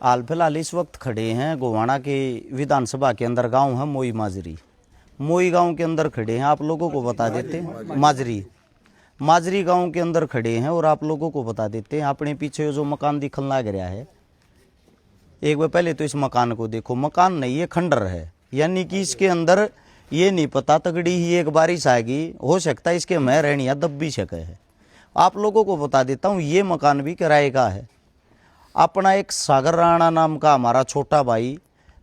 हाल फिलहाल इस वक्त खड़े हैं गोवाना के विधानसभा के अंदर गांव है मोई माजरी। मोई गांव के अंदर खड़े हैं, आप लोगों को बता देते हैं माजरी गांव के अंदर खड़े हैं और आप लोगों को बता देते हैं अपने पीछे जो मकान दिखने लग रहा है, एक बार पहले तो इस मकान को देखो। मकान नहीं, ये खंडर है, यानी कि इसके अंदर ये नहीं पता तगड़ी ही एक बारिश आएगी, हो सकता है इसके मैं रहनिया दब भी सके है। आप लोगों को बता देता हूँ ये मकान भी किराए का है। अपना एक सागर राणा नाम का हमारा छोटा भाई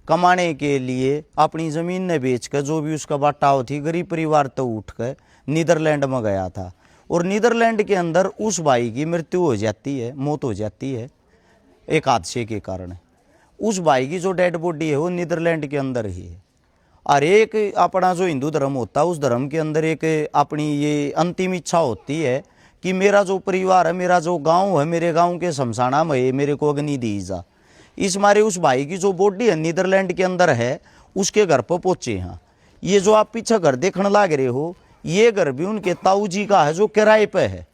कमाने के लिए अपनी ज़मीन ने बेच कर जो भी उसका बाटाव थी गरीब परिवार तो उठ कर नीदरलैंड में गया था और नीदरलैंड के अंदर उस भाई की मृत्यु हो जाती है, मौत हो जाती है एक हादसे के कारण। उस भाई की जो डेड बॉडी है वो नीदरलैंड के अंदर ही है। और एक अपना जो हिंदू धर्म होता है उस धर्म के अंदर एक अपनी ये अंतिम इच्छा होती है कि मेरा जो परिवार है, मेरा जो गांव है, मेरे गांव के शमशाना में मेरे को अग्नि दी जा। इस मारे उस भाई की जो बॉडी है नीदरलैंड के अंदर है, उसके घर पर पहुंचे हैं। ये जो आप पीछे घर देखने लग रहे हो, ये घर भी उनके ताऊ जी का है जो किराए पे है।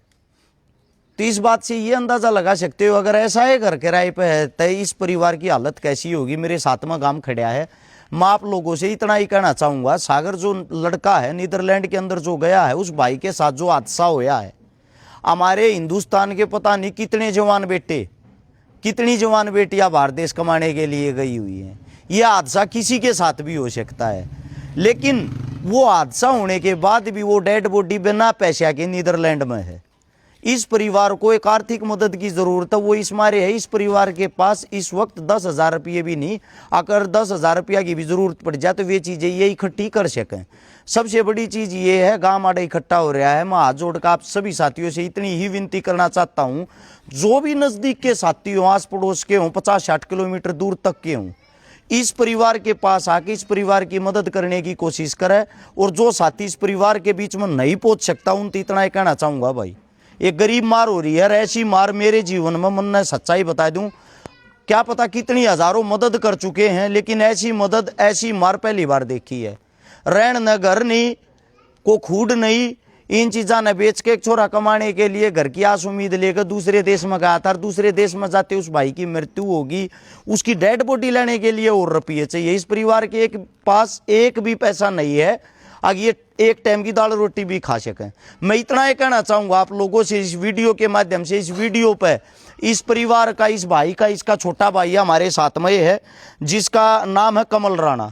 तो इस बात से ये अंदाजा लगा सकते हो अगर ऐसा है घर किराए पे है तो इस परिवार की हालत कैसी होगी। मेरे साथ में गांव खड़ा है, मैं आप लोगों से इतना ही कहना चाहूँगा, सागर जो लड़का है नीदरलैंड के अंदर जो गया है, उस भाई के साथ जो हादसा होया है, हमारे हिंदुस्तान के पता नहीं कितने जवान बेटे, कितनी जवान बेटियां बाहर देश कमाने के लिए गई हुई हैं। यह हादसा किसी के साथ भी हो सकता है, लेकिन वो हादसा होने के बाद भी वो डेड बॉडी बिना पैसे के नीदरलैंड में है। इस परिवार को एक आर्थिक मदद की ज़रूरत है, वो इस मारे है। इस परिवार के पास इस वक्त 10,000 रुपये भी नहीं, अगर 10,000 रुपया की भी ज़रूरत पड़ जाए तो वे चीज़ें ये इकट्ठी कर सकें। सबसे बड़ी चीज़ ये है, गांव आड़े इकट्ठा हो रहा है। मैं हाथ जोड़कर आप सभी साथियों से इतनी ही विनती करना चाहता हूँ, जो भी नज़दीक के साथी हों, आस पड़ोस के हों, 50-60 किलोमीटर दूर तक के हों, इस परिवार के पास आके इस परिवार की मदद करने की कोशिश करें। और जो साथी इस परिवार के बीच में नहीं पहुँच सकता उन तो इतना ही कहना चाहूँगा, भाई एक गरीब मार हो रही है। ऐसी मार मेरे जीवन में, मन ने सच्चाई बता दूं, क्या पता कितनी हजारों मदद कर चुके हैं, लेकिन ऐसी मदद, ऐसी मार पहली बार देखी है। रहन न घर नहीं, को खूड नहीं, इन चीज़ों ने बेच के एक छोरा कमाने के लिए घर की आस उम्मीद लेकर दूसरे देश में गया था। दूसरे देश में जाते उस भाई की मृत्यु होगी, उसकी डेड बॉडी लेने के लिए और रुपये चाहिए। इस परिवार के पास एक भी पैसा नहीं है, आगे ये एक टाइम की दाल रोटी भी खा सकें। मैं इतना ही कहना चाहूँगा आप लोगों से इस वीडियो के माध्यम से, इस वीडियो पे इस परिवार का, इस भाई का, इसका छोटा भाई हमारे साथ में है जिसका नाम है कमल राणा।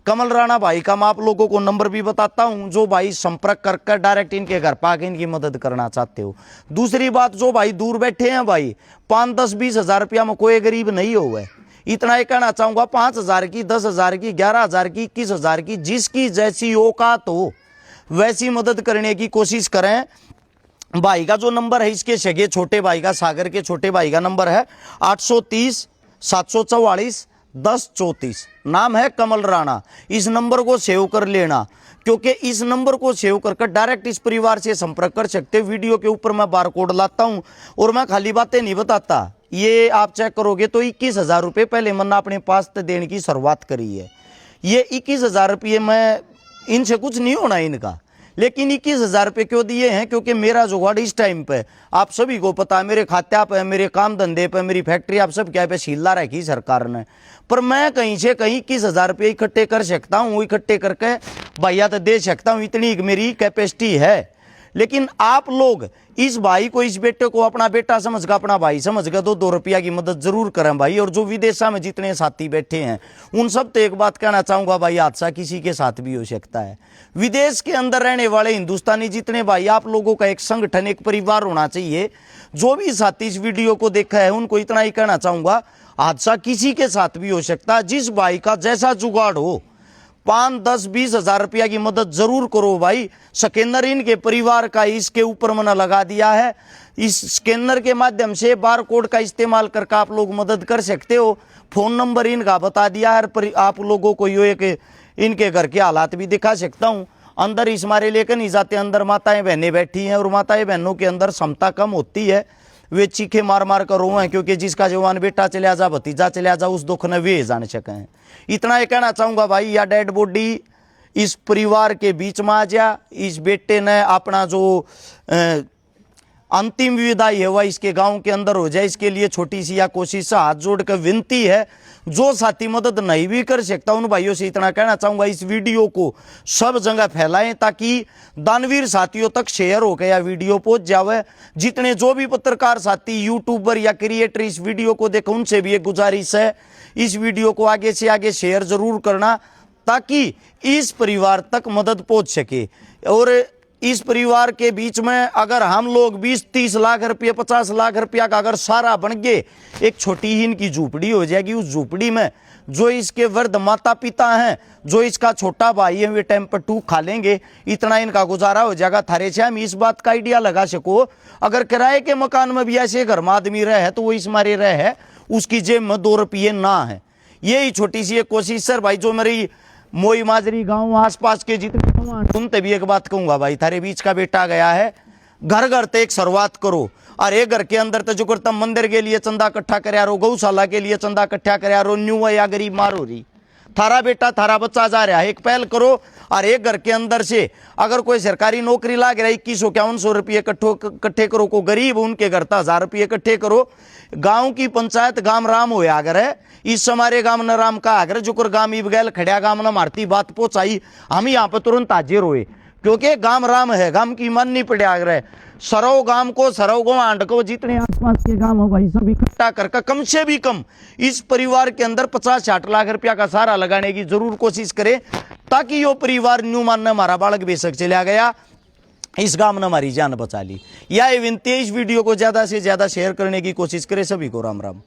कमल राणा भाई का मैं आप लोगों को नंबर भी बताता हूं, जो भाई संपर्क कर डायरेक्ट इनके घर पाके इनकी मदद करना चाहते हो। दूसरी बात, जो भाई दूर बैठे हैं भाई, 5, 10, 20 हजार रुपया में कोई गरीब नहीं हो गए। इतना ही कहना चाहूँगा, 5,000 की, 10,000 की, 11,000 की, 21,000 की, जिसकी जैसी औकात हो वैसी मदद करने की कोशिश करें। भाई का जो नंबर है, इसके सगे छोटे भाई का, सागर के छोटे भाई का नंबर है 830 744 1034। नाम है कमल राणा। इस नंबर को सेव कर लेना, क्योंकि इस नंबर को सेव कर डायरेक्ट इस परिवार से संपर्क कर सकते। वीडियो के ऊपर मैं बार कोड लाता हूं और मैं खाली बातें नहीं बताता, ये आप चेक करोगे तो 21,000 रुपये पहले मैंने अपने पास देने की शुरुआत करी है। ये 21,000 रुपये में इनसे कुछ नहीं होना इनका, लेकिन 21,000 रुपये क्यों दिए हैं? क्योंकि मेरा जुगाड़ इस टाइम पे आप सभी को पता है, मेरे खाते पे, मेरे काम धंधे पे, मेरी फैक्ट्री आप सब क्या पे सीला रखी सरकार ने, पर मैं कहीं से कहीं 21,000 रुपये इकट्ठे कर सकता हूँ। इकट्ठे करके भैया तो दे सकता हूँ, इतनी मेरी कैपेसिटी है। लेकिन आप लोग इस भाई को, इस बेटे को अपना बेटा समझ कर, अपना भाई समझ कर 2-2 रुपया की मदद जरूर करें भाई। और जो विदेशा में जितने साथी बैठे हैं उन सब तो एक बात कहना चाहूँगा भाई, हादसा किसी के साथ भी हो सकता है। विदेश के अंदर रहने वाले हिंदुस्तानी जितने भाई, आप लोगों का एक संगठन, एक परिवार होना चाहिए। जो भी साथी इस वीडियो को देखा है उनको इतना ही कहना चाहूँगा, हादसा किसी के साथ भी हो सकता है। जिस भाई का जैसा जुगाड़ हो, 5, 10, 20 हजार रुपया की मदद जरूर करो भाई। स्कैनर इनके परिवार का इसके ऊपर मैंने लगा दिया है। इस स्कैनर के माध्यम से बार कोड का इस्तेमाल करके आप लोग मदद कर सकते हो। फोन नंबर इनका बता दिया है, पर आप लोगों को यो एक इनके घर के हालात भी दिखा सकता हूँ। अंदर इस मारे लेकर नहीं जाते, अंदर माताएं बहनें बैठी हैं और माताएं बहनों के अंदर क्षमता कम होती है, वे चीखे मार मार कर रोए, क्योंकि जिसका जवान बेटा चला जा, भतीजा चला जा, उस दुख ने वे जान सके हैं। इतना ही कहना चाहूँगा भाई, या डेड बॉडी इस परिवार के बीच में आ जा। इस बेटे ने अपना जो अंतिम विदाई है वह इसके गांव के अंदर हो जाए, इसके लिए छोटी सी या कोशिश से हाथ जोड़कर विनती है। जो साथी मदद नहीं भी कर सकता उन भाइयों से इतना कहना चाहूंगा, इस वीडियो को सब जगह फैलाएं ताकि दानवीर साथियों तक शेयर होकर यह वीडियो पहुंच जावे। जितने जो भी पत्रकार साथी, यूट्यूबर या क्रिएटर इस वीडियो को देखें, उनसे भी एक गुजारिश है, इस वीडियो को आगे से आगे शेयर जरूर करना ताकि इस परिवार तक मदद पहुंच सके। और इस परिवार के बीच में अगर हम लोग 20-30 लाख रुपये, 50 लाख रुपया का अगर सारा बन गए, एक छोटी ही इनकी झूपड़ी हो जाएगी। उस झूपड़ी में जो इसके वृद्ध माता पिता हैं, जो इसका छोटा भाई है, वे टाइम पर टूक खा लेंगे, इतना इनका गुजारा हो जाएगा। थारे से हम इस बात का आइडिया लगा सको, अगर किराए के मकान में भी ऐसे घर में आदमी रहे तो वो इस मारे रहे, उसकी जेब में 2 रुपये ना है। यही छोटी सी एक कोशिश सर भाई, जो मेरी मोई माजरी गांव आसपास के जितने सुनते भी एक बात कहूंगा भाई, थारे बीच का बेटा गया है, घर घर ते एक शुरुआत करो। और एक घर के अंदर तो जो करता मंदिर के लिए चंदा इकट्ठा कर, गौशाला के लिए चंदा इकट्ठा कर, न्यू या गरीब मार हो रही, थारा बेटा थारा बच्चा जा रहा है, एक पहल करो। और एक घर के अंदर से अगर कोई सरकारी नौकरी लाग रहा है, 2151 रुपये इकट्ठे करो, को गरीब उनके घर 1000 रुपये इकट्ठे करो। गांव की पंचायत गांव राम हो अगर है, इस हमारे गांव न राम का अगर जुकर गांव इबगैल खड़िया गांव न मारती बात पहुंचाई, हम यहाँ पे तुरंत हाजिर हुए, क्योंकि गांव राम है, गांव की मन नहीं पड़े आग रहे। सरव गांव को, सरव गोवांड को, जितने आसपास के गांव हो भाई सब इकट्ठा करके कम से भी कम इस परिवार के अंदर 50-60 लाख रुपया का सहारा लगाने की जरूर कोशिश करे, ताकि यो परिवार न्यू मान ने हमारा बालक बेशक चला गया, इस गांव ने हमारी जान बचा ली। यह विनती है, इस वीडियो को ज्यादा से ज्यादा शेयर करने की कोशिश करे। सभी को राम राम।